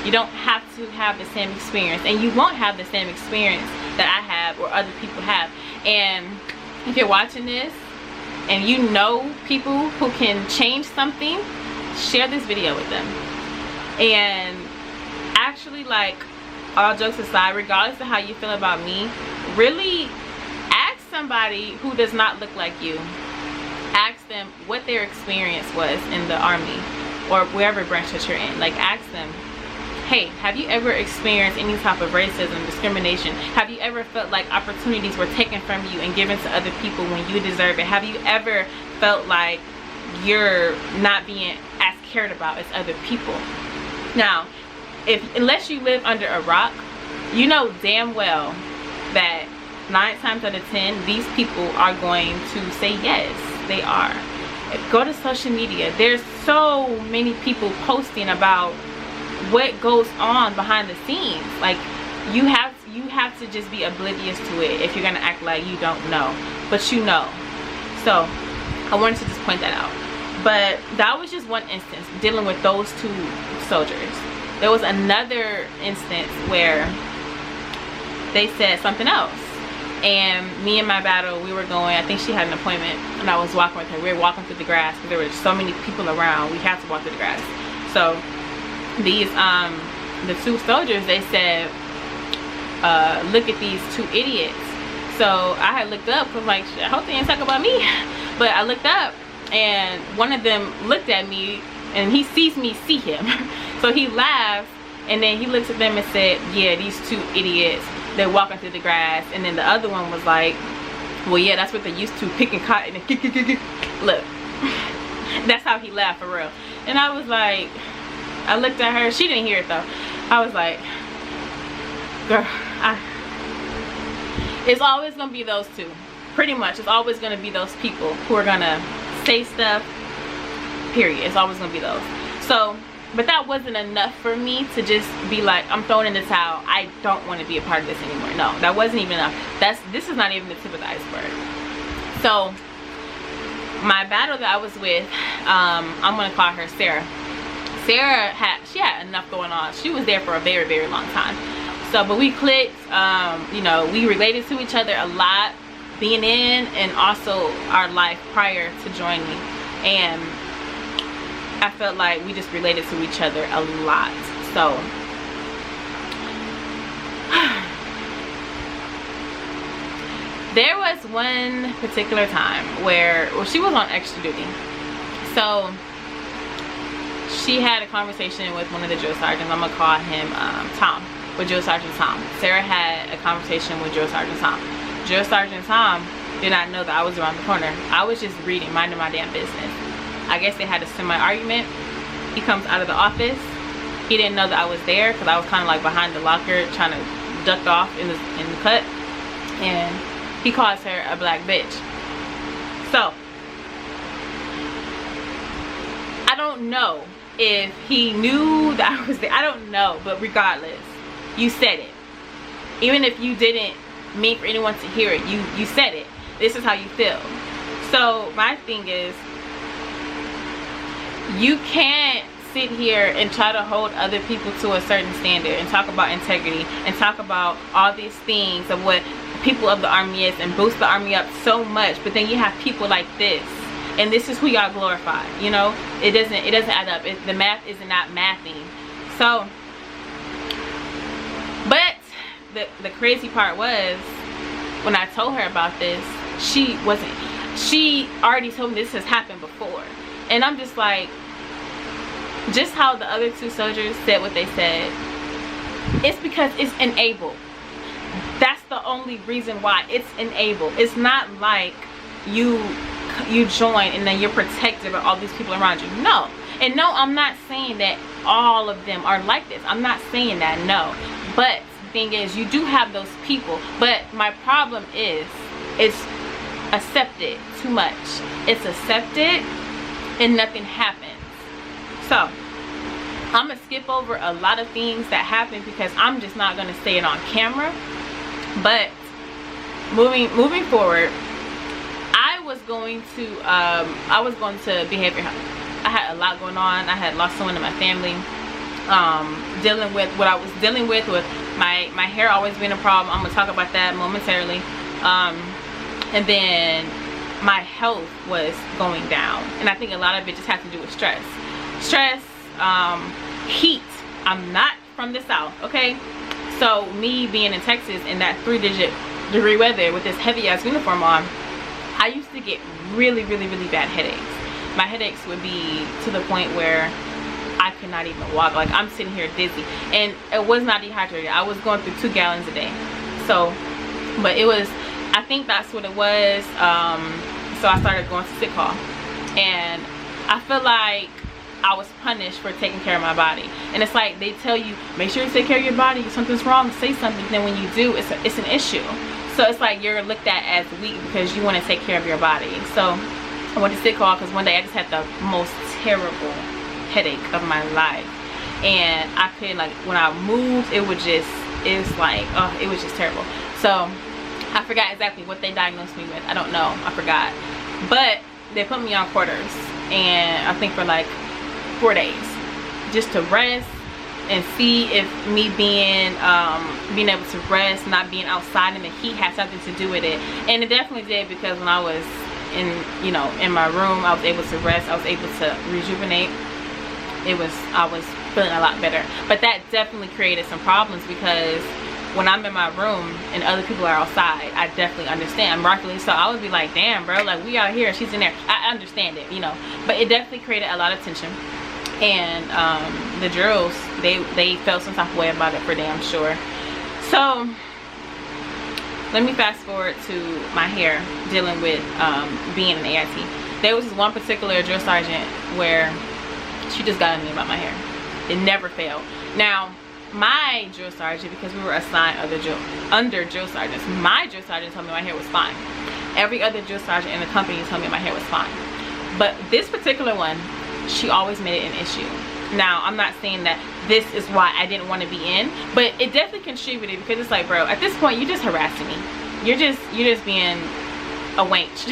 You don't have to have the same experience, and you won't have the same experience that I have or other people have. And if you're watching this and you know people who can change something, share this video with them. And actually, like, all jokes aside, regardless of how you feel about me, really ask somebody who does not look like you. Ask them what their experience was in the army or wherever branch that you're in. Like, ask them, hey, have you ever experienced any type of racism, discrimination? Have you ever felt like opportunities were taken from you and given to other people when you deserve it? Have you ever felt like you're not being as cared about as other people? Now, unless you live under a rock, you know damn well that 9 times out of 10, these people are going to say yes, they are. Go to social media. There's so many people posting about what goes on behind the scenes. Like, you have to just be oblivious to it if you're gonna act like you don't know, but you know. So I wanted to just point that out. But that was just one instance dealing with those two soldiers. There was another instance where they said something else, and me and my battle, we were going, I think she had an appointment, and I was walking with her. We were walking through the grass because there were so many people around, we had to walk through the grass. So these the two soldiers, they said, look at these two idiots. So I had looked up, was like, I hope they ain't talking about me. But I looked up, and one of them looked at me, and he sees me see him. So he laughed, and then he looked at them and said, yeah, these two idiots, they're walking through the grass. And then the other one was like, well, yeah, that's what they're used to, picking cotton and look. That's how he laughed, for real. And I was like, I looked at her, she didn't hear it though. I was like, girl, it's always gonna be those two. Pretty much, it's always gonna be those people who are gonna say stuff, period. It's always gonna be those. So, but that wasn't enough for me to just be like, I'm throwing in the towel, I don't want to be a part of this anymore. No, that wasn't even enough. This is not even the tip of the iceberg. So my battle that I was with, I'm gonna call her Sarah. Sarah had enough going on. She was there for a very, very long time. So, but we clicked, you know, we related to each other a lot, being in and also our life prior to joining. And I felt like we just related to each other a lot. So there was one particular time where, well, she was on extra duty. So she had a conversation with one of the drill sergeants. I'm gonna call him Tom, with Drill Sergeant Tom. Sarah had a conversation with Drill Sergeant Tom. Drill Sergeant Tom did not know that I was around the corner. I was just reading, minding my damn business. I guess they had a semi-argument. He comes out of the office. He didn't know that I was there because I was kind of like behind the locker trying to duck off in the cut. And he calls her a black bitch. So I don't know if he knew that I was there. I don't know, but regardless, you said it. Even if you didn't mean for anyone to hear it, you said it. This is how you feel. So my thing is, you can't sit here and try to hold other people to a certain standard and talk about integrity and talk about all these things of what people of the army is and boost the army up so much, but then you have people like this, and this is who y'all glorify. You know, it doesn't add up. The math is not mathing. So, but the crazy part was, when I told her about this, she already told me this has happened before. And I'm just like, just how the other two soldiers said what they said, it's because it's enabled. That's the only reason why it's enabled. It's not like you join and then you're protected by all these people around you. No. And no, I'm not saying that all of them are like this. I'm not saying that, no. But the thing is, you do have those people. But my problem is, it's accepted too much. It's accepted and nothing happens. So I'm gonna skip over a lot of things that happen because I'm just not gonna say it on camera. But moving forward, I was going to behavior health. I had a lot going on. I had lost someone in my family. Dealing with what I was dealing with my hair always being a problem. I'm gonna talk about that momentarily. And then my health was going down, and I think a lot of it just has to do with stress, heat. I'm not from the South, okay? So me being in Texas in that 3-digit degree weather with this heavy ass uniform on, I used to get really bad headaches. My headaches would be to the point where I could not even walk. Like, I'm sitting here dizzy, and it was not dehydrated. I was going through 2 gallons a day. So, but it was, I think that's what it was. So I started going to sick call, and I feel like I was punished for taking care of my body. And it's like, they tell you, make sure you take care of your body. If something's wrong, say something. Then when you do, it's an issue. So it's like you're looked at as weak because you want to take care of your body. So I went to sick call because one day I just had the most terrible headache of my life, and I couldn't, like, when I moved, it was like, oh, it was just terrible. So I forgot exactly what they diagnosed me with. I don't know, I forgot. But they put me on quarters, and I think for like 4 days, just to rest and see if me being able to rest, not being outside in the heat, had something to do with it. And it definitely did, because when I was in my room, I was able to rest, I was able to rejuvenate. I was feeling a lot better. But that definitely created some problems, because when I'm in my room and other people are outside, I definitely understand. Miraculously so, I would be like, damn, bro, like, we out here, she's in there. I understand it, you know. But it definitely created a lot of tension. And the drills, they felt some type of way about it, for damn sure. So let me fast forward to my hair, dealing with being an AIT. There was this one particular drill sergeant where she just got on me about my hair. It never failed. Now, my drill sergeant, because we were assigned under drill sergeants, my drill sergeant told me my hair was fine. Every other drill sergeant in the company told me my hair was fine. But this particular one, she always made it an issue. Now, I'm not saying that this is why I didn't want to be in, but it definitely contributed, because it's like, bro, at this point, you're just harassing me. You're just being a wench.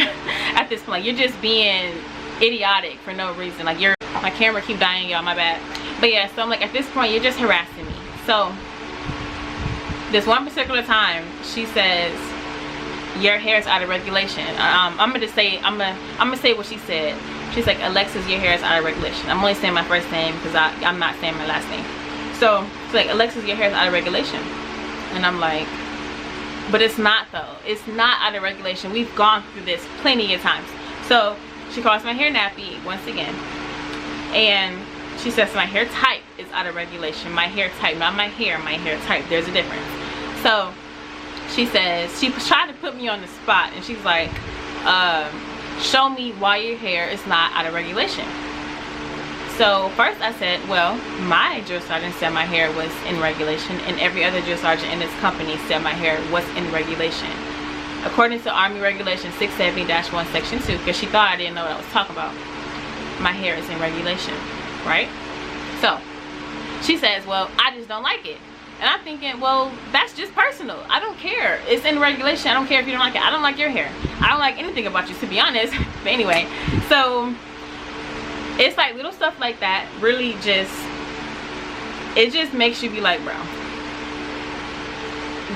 At this point, you're just being idiotic for no reason. Like, my camera keep dying, y'all, my bad. But yeah, so I'm like, at this point, you're just harassing me. So this one particular time, she says, your hair is out of regulation. I'm gonna say what she said. She's like, Alexis, your hair is out of regulation. I'm only saying my first name because I'm not saying my last name. So she's like, Alexis, your hair is out of regulation. And I'm like, but it's not though. It's not out of regulation. We've gone through this plenty of times. So she calls my hair nappy once again. And she says my hair type is out of regulation. My hair type, not my hair type. There's a difference. So she says, she tried to put me on the spot, and she's like, show me why your hair is not out of regulation. So first I said, well, my drill sergeant said my hair was in regulation, and every other drill sergeant in this company said my hair was in regulation. According to Army Regulation 670-1 Section 2, because she thought I didn't know what I was talking about, my hair is in regulation, right? So she says, well, I just don't like it. And I'm thinking, well, that's just personal. I don't care. It's in regulation. I don't care if you don't like it. I don't like your hair. I don't like anything about you, to be honest. But anyway, so it's like little stuff like that really just, it just makes you be like, bro,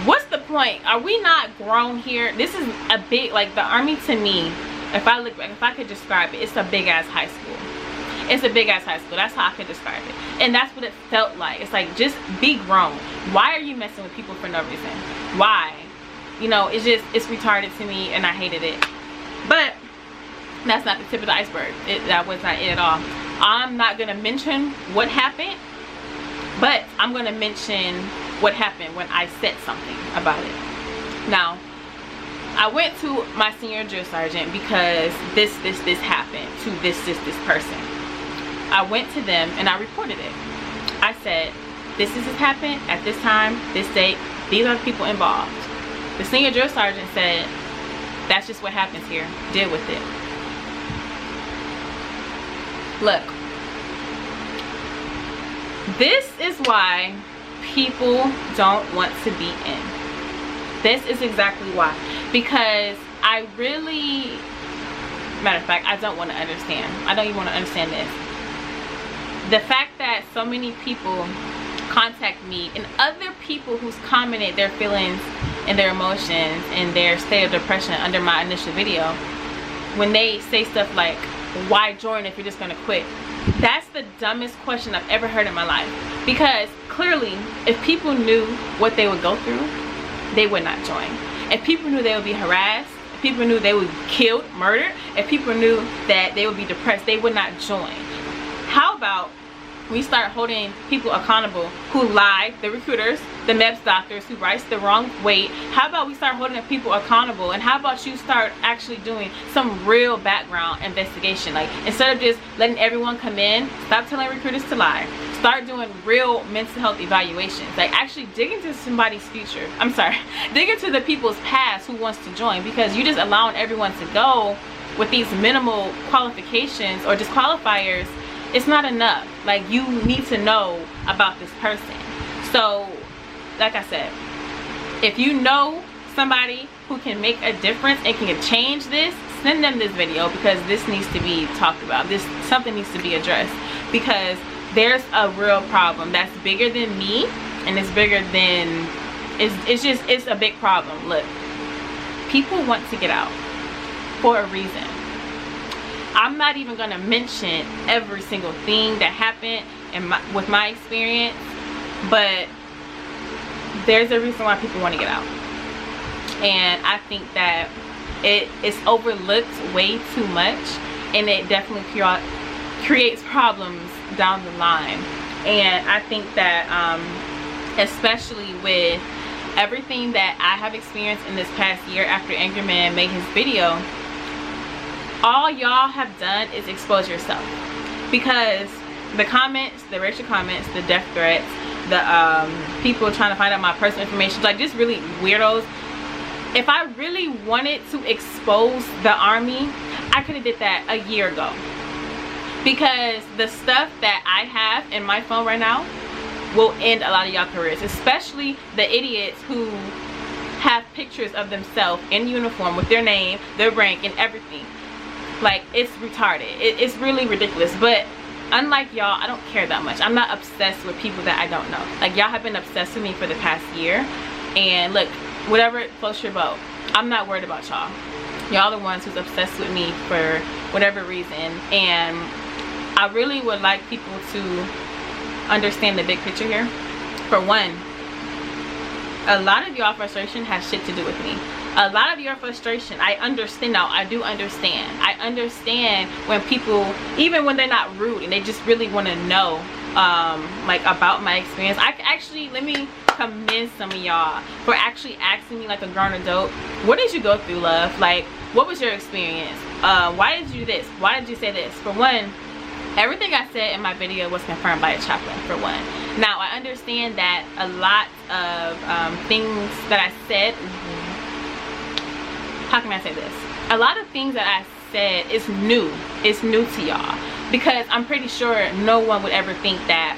what's the point? Are we not grown here? This is a big, like, the Army to me, if I look back, if I could describe it, it's a big ass high school. It's a big ass high school. That's how I could describe it. And that's what it felt like. It's like, just be grown. Why are you messing with people for no reason? Why? You know, it's just, it's retarded to me, and I hated it. But that's not the tip of the iceberg. That was not it at all. I'm not gonna mention what happened, but I'm gonna mention what happened when I said something about it. Now, I went to my senior drill sergeant because this happened to this person. I went to them and I reported it. I said, this happened at this time, this date, these are the people involved. The senior drill sergeant said, that's just what happens here, deal with it. Look, this is why people don't want to be in. This is exactly why. Because I really, matter of fact, I don't want to understand. I don't even want to understand this. The fact that so many people contact me, and other people who's commented their feelings and their emotions and their state of depression under my initial video, when they say stuff like, why join if you're just gonna quit? That's the dumbest question I've ever heard in my life. Because clearly, if people knew what they would go through, they would not join. If people knew they would be harassed, if people knew they would be killed, murdered, if people knew that they would be depressed, they would not join. How about we start holding people accountable who lie, the recruiters, the MEPS doctors who writes the wrong weight? How about we start holding people accountable? And how about you start actually doing some real background investigation? Like, instead of just letting everyone come in, stop telling recruiters to lie. Start doing real mental health evaluations. Like, actually dig into somebody's future. I'm sorry, dig into the people's past who wants to join, because you just allowing everyone to go with these minimal qualifications or disqualifiers. It's not enough. Like, you need to know about this person. So, like I said, if you know somebody who can make a difference and can change this, send them this video, because this needs to be talked about. Something needs to be addressed, because there's a real problem that's bigger than me, and it's bigger than, it's a big problem. Look, people want to get out for a reason. I'm not even gonna mention every single thing that happened with my experience, but there's a reason why people want to get out. And I think that it's overlooked way too much, and it definitely creates problems down the line. And I think that especially with everything that I have experienced in this past year after Angry Man made his video, all y'all have done is expose yourself. Because the comments, the racial comments, the death threats, the people trying to find out my personal information, like, just really weirdos. If I really wanted to expose the Army, I could have did that a year ago. Because the stuff that I have in my phone right now will end a lot of y'all careers, especially the idiots who have pictures of themselves in uniform with their name, their rank, and everything. Like, it's retarded. It's really ridiculous. But unlike y'all, I don't care that much. I'm not obsessed with people that I don't know. Like, y'all have been obsessed with me for the past year, and look, whatever floats your boat, I'm not worried about y'all. Y'all the ones who's obsessed with me for whatever reason. And I really would like people to understand the big picture here. For one, a lot of y'all frustration has shit to do with me. A lot of your frustration, I understand now. I do understand. I understand when people, even when they're not rude and they just really want to know like about my experience. I actually, let me commend some of y'all for actually asking me like a grown adult, what did you go through, love? Like, what was your experience? Why did you do this? Why did you say this? For one, everything I said in my video was confirmed by a chaplain, for one. Now, I understand that a lot of things that I said, how can I say this? A lot of things that I said is new. It's new to y'all. Because I'm pretty sure no one would ever think that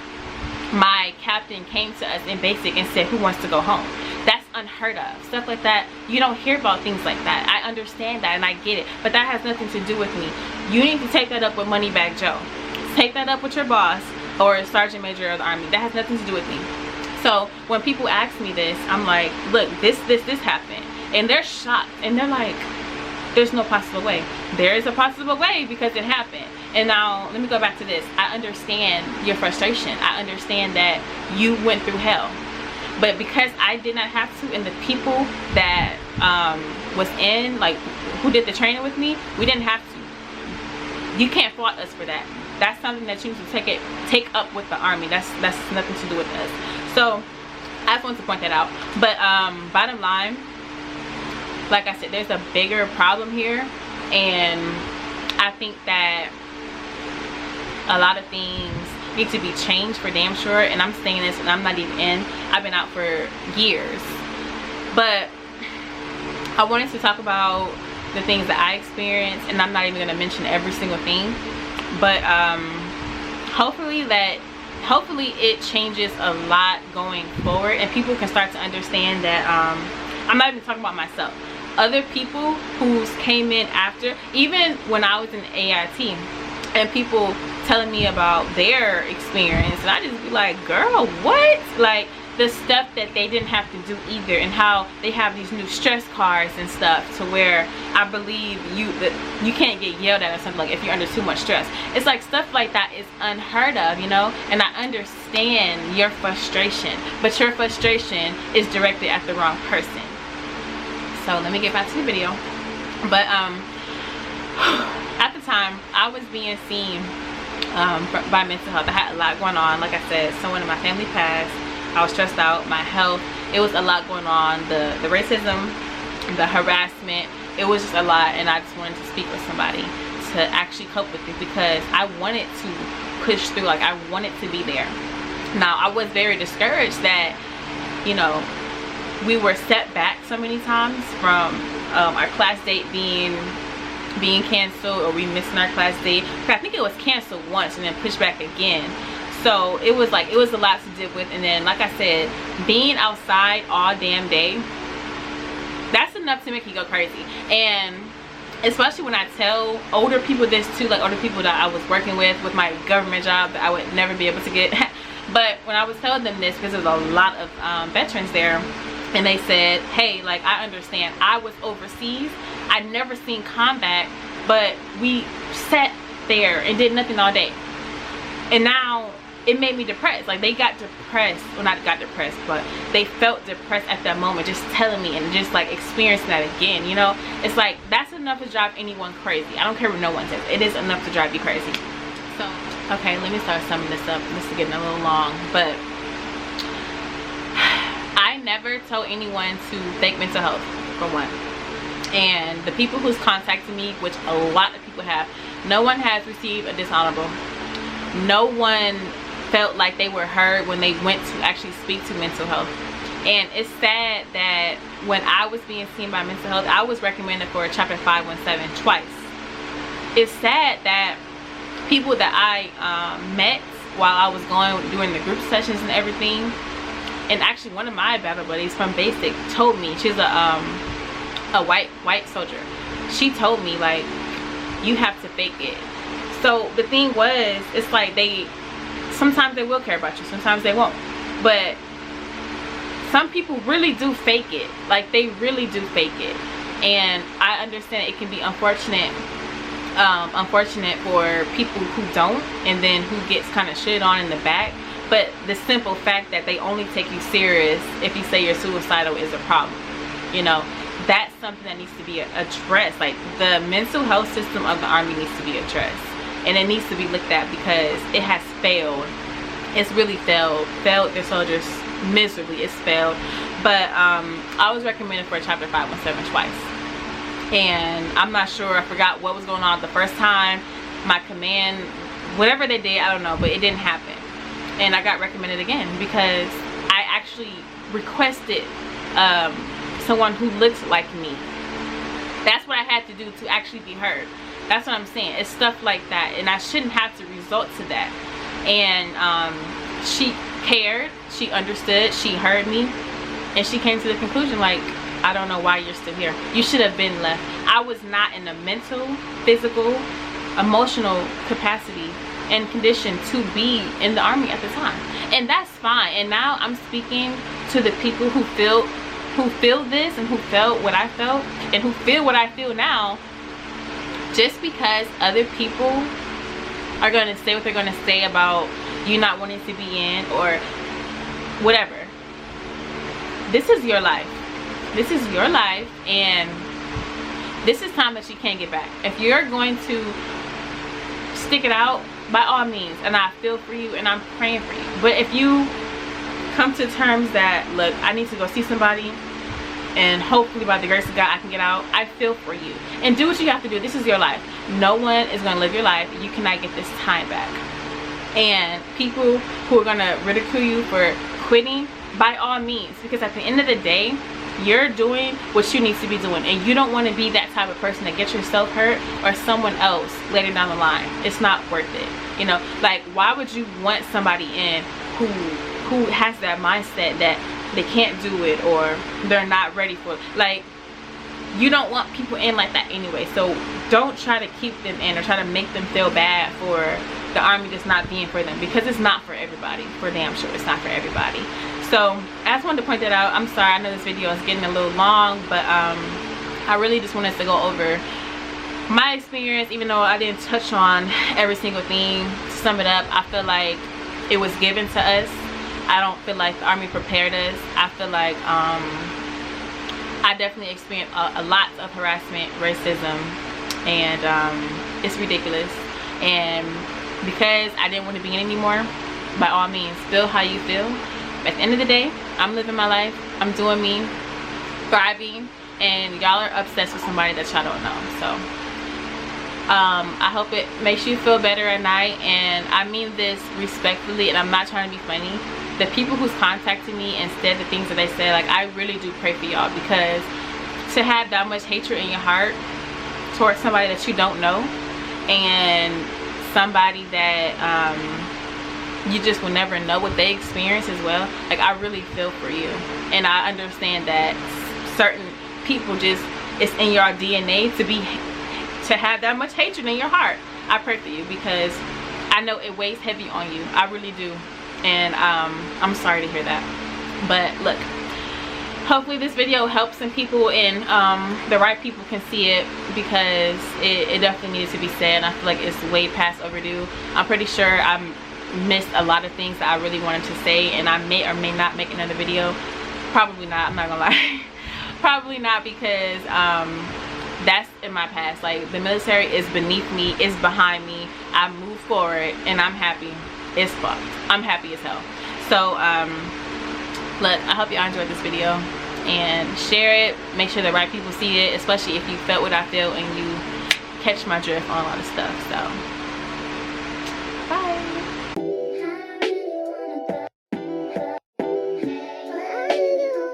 my captain came to us in basic and said, who wants to go home? That's unheard of. Stuff like that, you don't hear about things like that. I understand that and I get it, but that has nothing to do with me. You need to take that up with Moneybag Joe. Take that up with your boss or Sergeant Major of the Army. That has nothing to do with me. So when people ask me this, I'm like, look, this happened. And they're shocked and they're like, there's no possible way. There is a possible way because it happened. And now let me go back to this. I understand your frustration. I understand that you went through hell. But because I did not have to, and the people that was in, like, who did the training with me, we didn't have to. You can't fault us for that. That's something that you need to take up with the Army. That's nothing to do with us. So I just want to point that out. But bottom line, like I said, there's a bigger problem here, and I think that a lot of things need to be changed for damn sure. And I'm saying this and I'm not even in. I've been out for years, but I wanted to talk about the things that I experienced, and I'm not even going to mention every single thing, but hopefully it changes a lot going forward, and people can start to understand that I'm not even talking about myself. Other people who came in after, even when I was in AIT, and people telling me about their experience, and I just be like, girl, what? Like the stuff that they didn't have to do either, and how they have these new stress cards and stuff, to where I believe you can't get yelled at or something, like if you're under too much stress. It's like stuff like that is unheard of, you know. And I understand your frustration, but your frustration is directed at the wrong person. So let me get back to the video. But at the time I was being seen by mental health. I had a lot going on. Like I said, someone in my family passed. I was stressed out. My health, it was a lot going on. The racism, the harassment, it was just a lot, and I just wanted to speak with somebody to actually cope with it, because I wanted to push through. Like I wanted to be there. Now I was very discouraged that, you know, we were set back so many times from our class date being canceled, or we missing our class date. I think it was canceled once and then pushed back again. So it was like, it was a lot to deal with. And then, like I said, being outside all damn day, that's enough to make you go crazy. And especially when I tell older people this too, like older people that I was working with my government job that I would never be able to get. But when I was telling them this, because there's a lot of veterans there, and they said, hey, like, I understand, I was overseas, I never seen combat, but we sat there and did nothing all day. And now it made me depressed. Like, they got depressed, well, not got depressed, but they felt depressed at that moment, just telling me and just like experiencing that again, you know. It's like, that's enough to drive anyone crazy. I don't care what no one says, it is enough to drive you crazy. So okay, let me start summing this up. This is getting a little long, but I never told anyone to fake mental health, for one. And the people who's contacted me, which a lot of people have, no one has received a dishonorable. No one felt like they were heard when they went to actually speak to mental health. And it's sad that when I was being seen by mental health, I was recommended for a chapter 517 twice. It's sad that people that I met while I was doing the group sessions and everything, and actually one of my battle buddies from basic told me, she's a white soldier, she told me, like, you have to fake it. So the thing was, it's like sometimes they will care about you, sometimes they won't, but some people really do fake it. Like, they really do fake it. And I understand it can be unfortunate for people who don't, and then who gets kind of shit on in the back. But the simple fact that they only take you serious if you say you're suicidal is a problem. You know, that's something that needs to be addressed. Like, the mental health system of the Army needs to be addressed, and it needs to be looked at, because it has failed. It's really failed their soldiers miserably. It's failed. But I was recommended for a chapter 517 twice, and I'm not sure, I forgot what was going on the first time. My command, whatever they did, I don't know, but it didn't happen. And I got recommended again because I actually requested someone who looks like me. That's what I had to do to actually be heard. That's what I'm saying. It's stuff like that, and I shouldn't have to resort to that. And she cared, she understood, she heard me, and she came to the conclusion like, I don't know why you're still here. You should have been left. I was not in a mental, physical, emotional capacity and condition to be in the Army at the time, and that's fine. And now I'm speaking to the people who feel this and who felt what I felt and who feel what I feel now. Just because other people are going to say what they're going to say about you not wanting to be in or whatever, this is your life. This is your life, and this is time that you can't get back. If you're going to stick it out, by all means, and I feel for you and I'm praying for you. But if you come to terms that, look, I need to go see somebody and hopefully by the grace of God I can get out, I feel for you. And do what you have to do. This is your life. No one is going to live your life. You cannot get this time back. And people who are going to ridicule you for quitting, by all means, because at the end of the day, you're doing what you need to be doing, and you don't want to be that type of person that gets yourself hurt or someone else later down the line. It's not worth it. You know, like, why would you want somebody in who has that mindset that they can't do it or they're not ready for it? Like, you don't want people in like that anyway. So don't try to keep them in or try to make them feel bad for the Army just not being for them, because it's not for everybody. For damn sure it's not for everybody. So I just wanted to point that out. I'm sorry, I know this video is getting a little long, but I really just wanted to go over my experience, even though I didn't touch on every single thing. To sum it up, I feel like it was given to us. I don't feel like the Army prepared us. I feel like I definitely experienced a lot of harassment, racism, and it's ridiculous. And because I didn't want to be in anymore, by all means, feel how you feel. At the end of the day, I'm living my life, I'm doing me, thriving, and y'all are obsessed with somebody that y'all don't know. So I hope it makes you feel better at night, and I mean this respectfully, and I'm not trying to be funny. The people who's contacted me and said the things that they said, like, I really do pray for y'all, because to have that much hatred in your heart towards somebody that you don't know, and somebody that you just will never know what they experience as well. Like, I really feel for you, and I understand that certain people just, it's in your DNA to have that much hatred in your heart. I pray for you, because I know it weighs heavy on you. I really do, and I'm sorry to hear that. But look, hopefully this video helps some people, and the right people can see it, because it definitely needed to be said. I feel like it's way past overdue. I'm pretty sure I'm missed a lot of things that I really wanted to say, and I may or may not make another video. Probably not, I'm not gonna lie. Probably not, because that's in my past. Like, the military is beneath me, it's behind me. I move forward and I'm happy. It's fucked. I'm happy as hell. So look, I hope y'all enjoyed this video, and share it. Make sure the right people see it, especially if you felt what I feel and you catch my drift on a lot of stuff. So